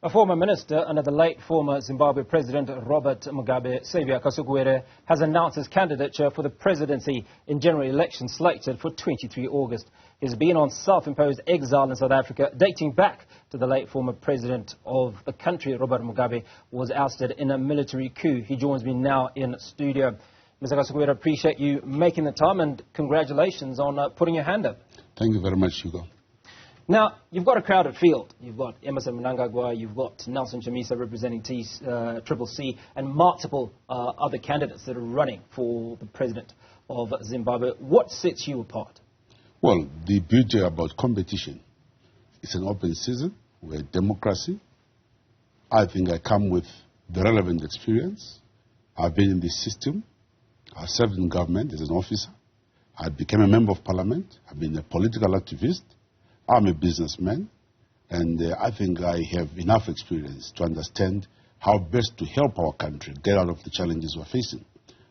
A former minister under the late former Zimbabwe President Robert Mugabe, Saviour Kasukuwere, has announced his candidature for the presidency in general election slated for 23 August. He's been on self-imposed exile in South Africa, dating back to the late former president of the country, Robert Mugabe, was ousted in a military coup. He joins me now in studio. Mr. Kasukuwere, I appreciate you making the time and congratulations on putting your hand up. Thank you very much, Hugo. Now, you've got a crowded field. You've got Emmerson Mnangagwa, you've got Nelson Chamisa representing Triple C, and multiple other candidates that are running for the president of Zimbabwe. What sets you apart? Well, the beauty about competition, it's an open season. We're a democracy. I think I come with the relevant experience. I've been in this system. I served in government as an officer. I became a member of parliament. I've been a political activist. I'm a businessman, and I think I have enough experience to understand how best to help our country get out of the challenges we're facing.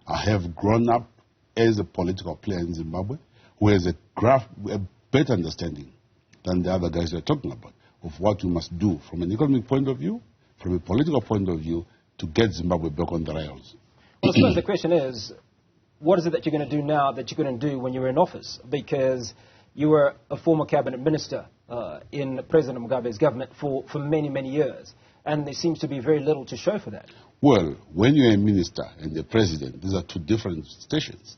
I have grown up as a political player in Zimbabwe who has a better understanding than the other guys we're talking about of what we must do from an economic point of view, from a political point of view, to get Zimbabwe back on the rails. Well, I suppose the question is, what is it that you're going to do now that you're going to do when you're in office? Because you were a former cabinet minister in President Mugabe's government for many, many years, and there seems to be very little to show for that. Well, when you're a minister and a president, these are two different stations.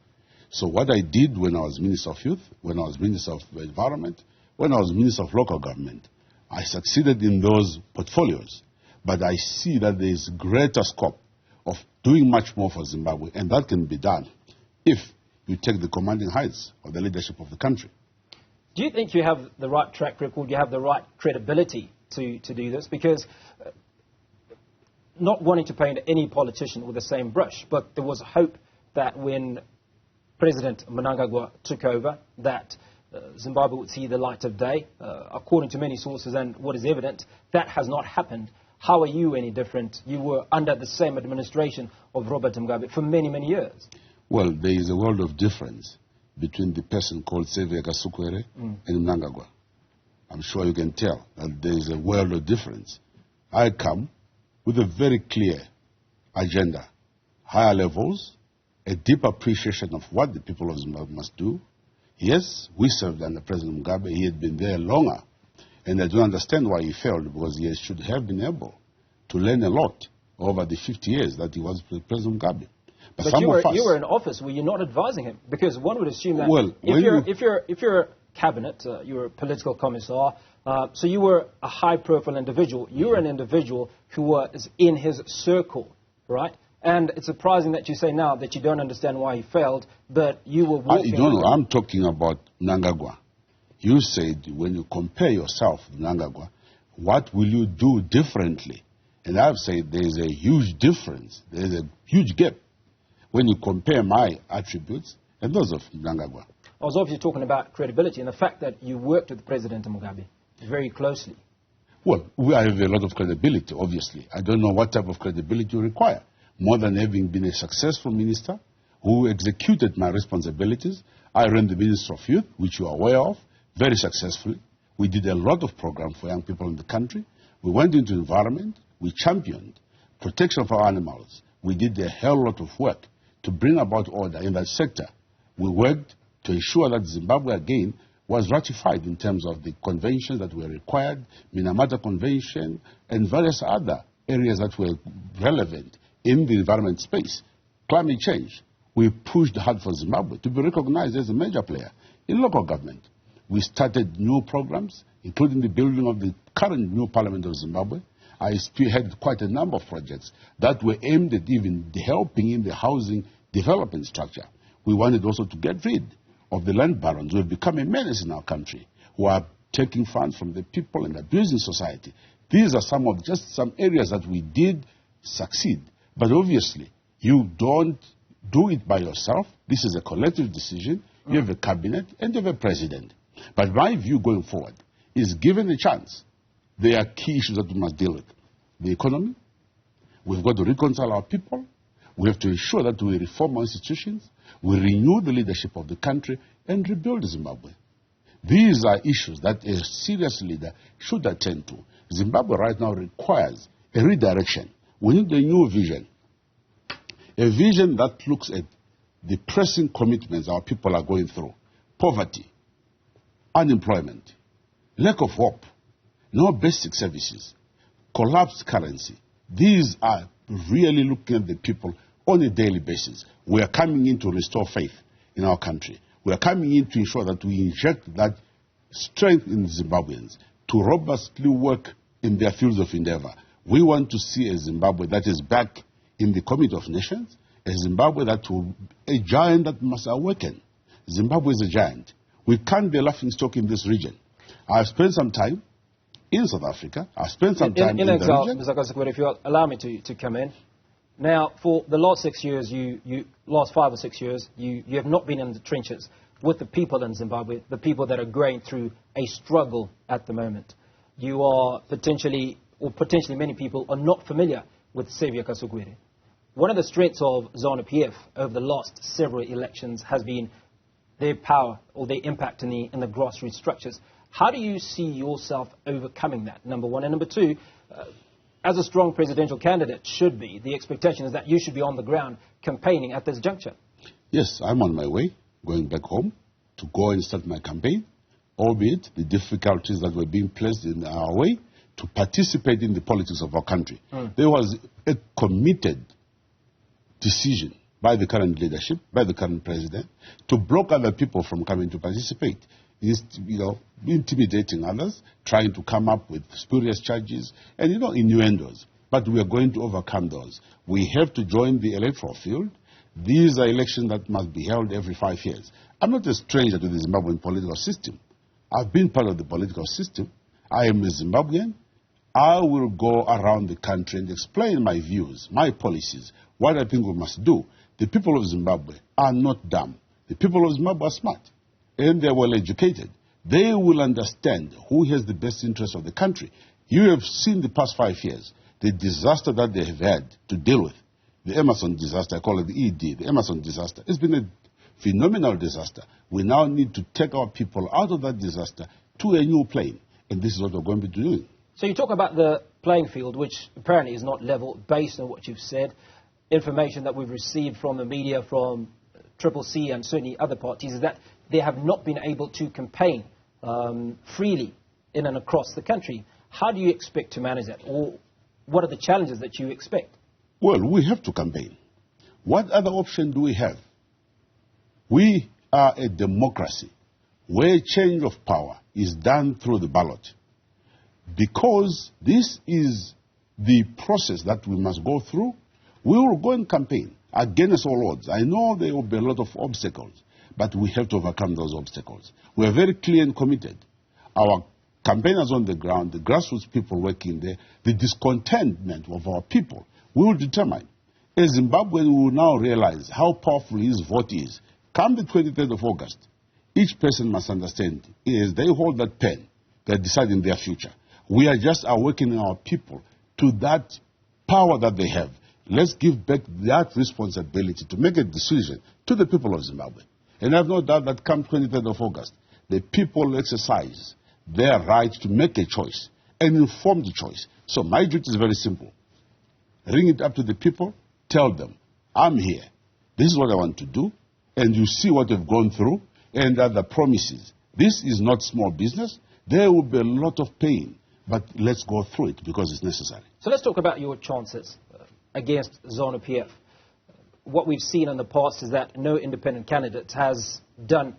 So what I did when I was Minister of Youth, when I was Minister of Environment, when I was Minister of Local Government, I succeeded in those portfolios. But I see that there is greater scope of doing much more for Zimbabwe, and that can be done if you take the commanding heights of the leadership of the country. Do you think you have the right track record, you have the right credibility to do this? Because not wanting to paint any politician with the same brush, but there was hope that when President Mnangagwa took over, that Zimbabwe would see the light of day. According to many sources and what is evident, that has not happened. How are you any different? You were under the same administration of Robert Mugabe for many, many years. Well, there is a world of difference between the person called Saviour Kasukuwere and Mnangagwa. I'm sure you can tell that there is a world of difference. I come with a very clear agenda, higher levels, a deep appreciation of what the people of Zimbabwe must do. Yes, we served under President Mugabe. He had been there longer, and I don't understand why he failed, because he should have been able to learn a lot over the 50 years that he was President Mugabe. But you were in office. Were you not advising him? Because one would assume that if you're a cabinet, you're a political commissar, so you were a high-profile individual. You were an individual who was in his circle, right? And it's surprising that you say now that you don't understand why he failed, but you were walking... I don't know. I'm talking about Mnangagwa. You said when you compare yourself with Mnangagwa, what will you do differently? And I've said there is a huge difference. There is a huge gap when you compare my attributes and those of Mnangagwa. I was obviously talking about credibility and the fact that you worked with President Mugabe very closely. Well, we have a lot of credibility, obviously. I don't know what type of credibility you require. More than having been a successful minister who executed my responsibilities, I ran the Ministry of Youth, which you are aware of, very successfully. We did a lot of programs for young people in the country. We went into environment. We championed protection of our animals. We did a hell lot of work to bring about order in that sector. We worked to ensure that Zimbabwe again was ratified in terms of the conventions that were required, Minamata Convention, and various other areas that were relevant in the environment space. Climate change. We pushed hard for Zimbabwe to be recognized as a major player in local government. We started new programs, including the building of the current new parliament of Zimbabwe. I spearheaded quite a number of projects that were aimed at even helping in the housing development structure. We wanted also to get rid of the land barons who have become a menace in our country, who are taking funds from the people and abusing society. These are some areas that we did succeed. But obviously, you don't do it by yourself. This is a collective decision. You have a cabinet and you have a president. But my view going forward is, given the chance, there are key issues that we must deal with. The economy. We've got to reconcile our people. We have to ensure that we reform our institutions. We renew the leadership of the country and rebuild Zimbabwe. These are issues that a serious leader should attend to. Zimbabwe right now requires a redirection. We need a new vision. A vision that looks at the pressing commitments our people are going through. Poverty, unemployment, lack of hope, no basic services, collapsed currency. These are really looking at the people on a daily basis. We are coming in to restore faith in our country. We are coming in to ensure that we inject that strength in Zimbabweans to robustly work in their fields of endeavor. We want to see a Zimbabwe that is back in the Committee of Nations, a Zimbabwe that will, a giant that must awaken. Zimbabwe is a giant. We can't be a laughingstock in this region. I've spent some time in South Africa. I've spent some time in the region. Mr. Kasukuwere, if you allow me to come in. Now, for the last 6 years, last 5 or 6 years, you have not been in the trenches with the people in Zimbabwe, the people that are going through a struggle at the moment. You are potentially many people are not familiar with Saviour Kasukuwere. One of the strengths of Zanu-PF over the last several elections has been their power or their impact in the grassroots structures. How do you see yourself overcoming that, number one? And number two, as a strong presidential candidate should be, the expectation is that you should be on the ground campaigning at this juncture. Yes, I'm on my way, going back home to go and start my campaign, albeit the difficulties that were being placed in our way to participate in the politics of our country. There was a committed decision by the current leadership, by the current president, to block other people from coming to participate. Intimidating others, trying to come up with spurious charges and, innuendos. But we are going to overcome those. We have to join the electoral field. These are elections that must be held every 5 years. I'm not a stranger to the Zimbabwean political system. I've been part of the political system. I am a Zimbabwean. I will go around the country and explain my views, my policies, what I think we must do. The people of Zimbabwe are not dumb. The people of Zimbabwe are smart, and they're well educated. They will understand who has the best interest of the country. You have seen the past 5 years, the disaster that they have had to deal with. The Emerson disaster, I call it the ED, the Emerson disaster. It's been a phenomenal disaster. We now need to take our people out of that disaster to a new plane, and this is what we're going to be doing. So you talk about the playing field, which apparently is not level, based on what you've said. Information that we've received from the media, from Triple C and certainly other parties, is that they have not been able to campaign freely in and across the country. How do you expect to manage that? Or what are the challenges that you expect? Well, we have to campaign. What other option do we have? We are a democracy where change of power is done through the ballot. Because this is the process that we must go through, we will go and campaign against all odds. I know there will be a lot of obstacles, but we have to overcome those obstacles. We are very clear and committed. Our campaigners on the ground, the grassroots people working there, the discontentment of our people, we will determine. As Zimbabwean, we will now realize how powerful his vote is. Come the 23rd of August, each person must understand, as they hold that pen, they're deciding their future. We are just awakening our people to that power that they have. Let's give back that responsibility to make a decision to the people of Zimbabwe. And I have no doubt that come 23rd of August, the people exercise their right to make a choice, an informed choice. So my duty is very simple. Ring it up to the people, tell them, I'm here. This is what I want to do, and you see what they've gone through, and other promises. This is not small business. There will be a lot of pain, but let's go through it because it's necessary. So let's talk about your chances against Zanu-PF. What we've seen in the past is that no independent candidate has done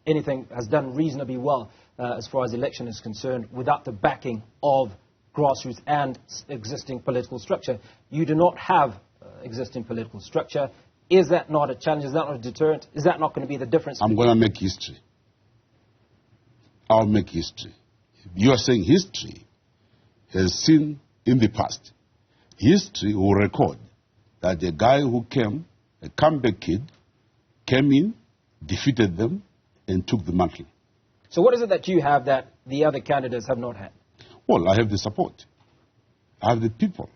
reasonably well as far as election is concerned without the backing of grassroots and existing political structure. You do not have existing political structure. Is that not a challenge? Is that not a deterrent? Is that not going to be the difference? I'm going to make history. I'll make history. You are saying history has seen in the past. History will record that a guy who came, a comeback kid, came in, defeated them, and took the mantle. So what is it that you have that the other candidates have not had? Well, I have the support. I have the people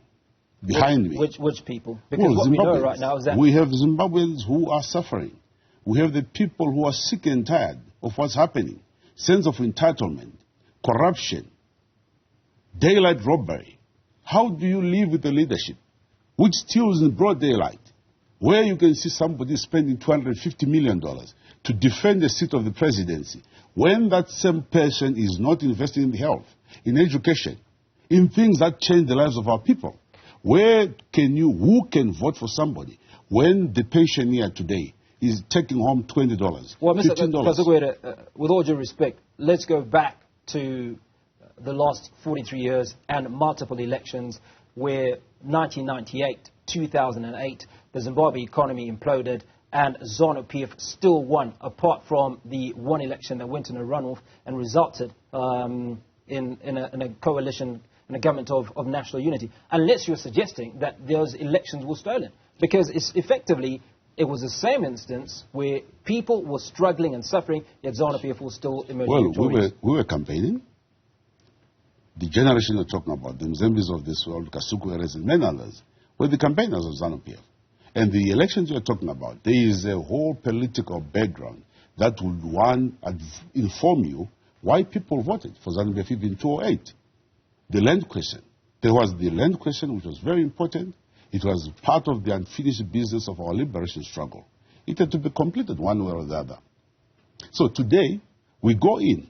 behind me. Which people? Because what we know right now is that we have Zimbabweans who are suffering. We have the people who are sick and tired of what's happening. Sense of entitlement, corruption, daylight robbery. How do you live with the leadership which steals in broad daylight, where you can see somebody spending $250 million to defend the seat of the presidency, when that same person is not investing in health, in education, in things that change the lives of our people? Who can vote for somebody when the pensioner today is taking home $20, well, Mr. $15? Kasukuwere, with all due respect, let's go back to the last 43 years and multiple elections where 1998, 2008, the Zimbabwe economy imploded and Zanu-PF still won, apart from the one election that went in a runoff and resulted in a coalition, in a government of national unity. Unless you're suggesting that those elections were stolen. Because it was the same instance where people were struggling and suffering, yet Zanu-PF was still emerging victorious. We were campaigning. The generation you're talking about, the Mzambis of this world, Kasukuwere and many others, were the campaigners of Zanu-PF. And the elections you're talking about, there is a whole political background that would inform you why people voted for Zanu-PF in 2008. The land question. There was the land question, which was very important. It was part of the unfinished business of our liberation struggle. It had to be completed one way or the other. So today, we go in,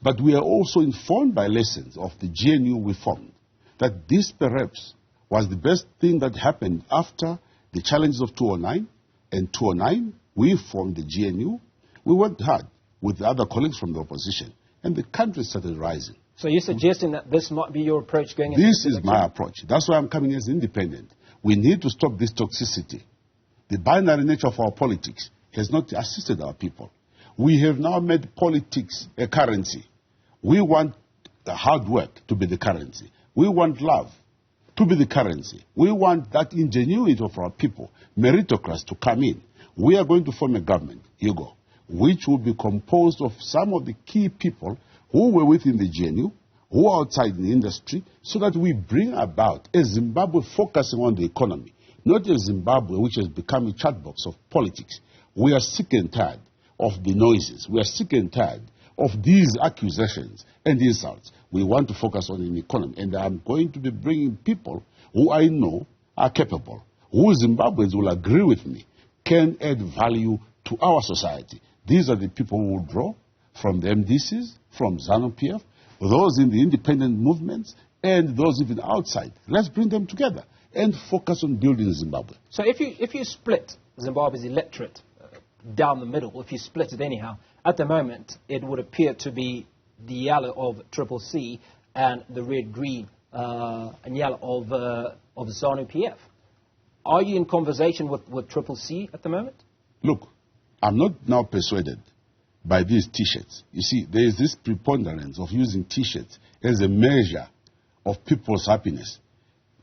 but we are also informed by lessons of the GNU we formed, that this perhaps was the best thing that happened after the challenges of 2009. And 2009, we formed the GNU. We worked hard with other colleagues from the opposition, and the country started rising. So you're suggesting that this might be your approach going into this is my approach. That's why I'm coming as independent. We need to stop this toxicity. The binary nature of our politics has not assisted our people. We have now made politics a currency. We want the hard work to be the currency. We want love to be the currency. We want that ingenuity of our people, meritocracy, to come in. We are going to form a government, Hugo, which will be composed of some of the key people who were within the GNU, who are outside the industry, so that we bring about a Zimbabwe focusing on the economy, not a Zimbabwe which has become a chatbox of politics. We are sick and tired of the noises. We are sick and tired of these accusations and insults. We want to focus on the economy. And I'm going to be bringing people who I know are capable, who Zimbabweans will agree with me, can add value to our society. These are the people who will draw from the MDCs, from Zanu-PF, those in the independent movements, and those even outside. Let's bring them together and focus on building Zimbabwe. So if you split Zimbabwe's electorate down the middle, if you split it anyhow, at the moment it would appear to be the yellow of CCC and the red-green and yellow of Zanu-PF. Are you in conversation with CCC at the moment? Look, I'm not now persuaded by these T-shirts. You see, there is this preponderance of using T-shirts as a measure of people's happiness.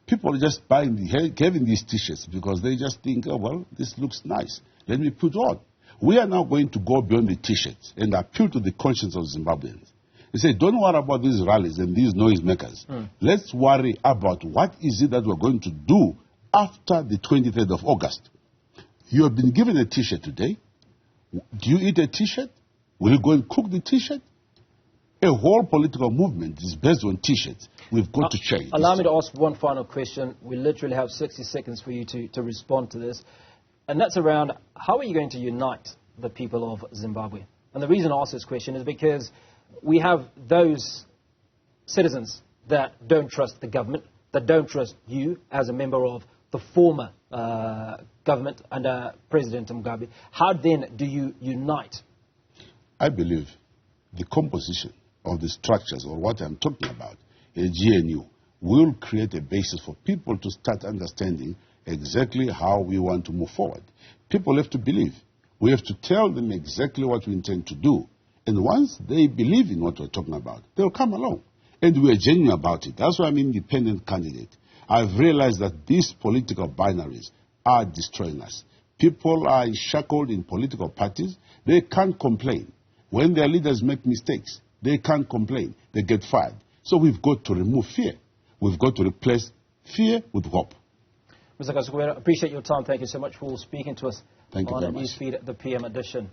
People are just having these T-shirts because they just think, oh, well, this looks nice. Let me put on. We are now going to go beyond the T-shirts and appeal to the conscience of Zimbabweans. They say, don't worry about these rallies and these noisemakers. Let's worry about what is it that we're going to do after the 23rd of August. You have been given a T-shirt today. Do you eat a T-shirt? Will you go and cook the T-shirt? A whole political movement is based on T-shirts. We've got to change. Allow me to ask one final question. We literally have 60 seconds for you to respond to this. And that's around, how are you going to unite the people of Zimbabwe? And the reason I ask this question is because we have those citizens that don't trust the government, that don't trust you as a member of the former government under President Mugabe. How then do you unite? I believe the composition of the structures, or what I'm talking about, a GNU, will create a basis for people to start understanding exactly how we want to move forward. People have to believe. We have to tell them exactly what we intend to do. And once they believe in what we're talking about, they'll come along. And we're genuine about it. That's why I'm an independent candidate. I've realized that these political binaries are destroying us. People are shackled in political parties. They can't complain. When their leaders make mistakes, they can't complain. They get fired. So we've got to remove fear. We've got to replace fear with hope. Mr. Kasukuwere, appreciate your time. Thank you so much for speaking to us on Newsfeed, the PM edition.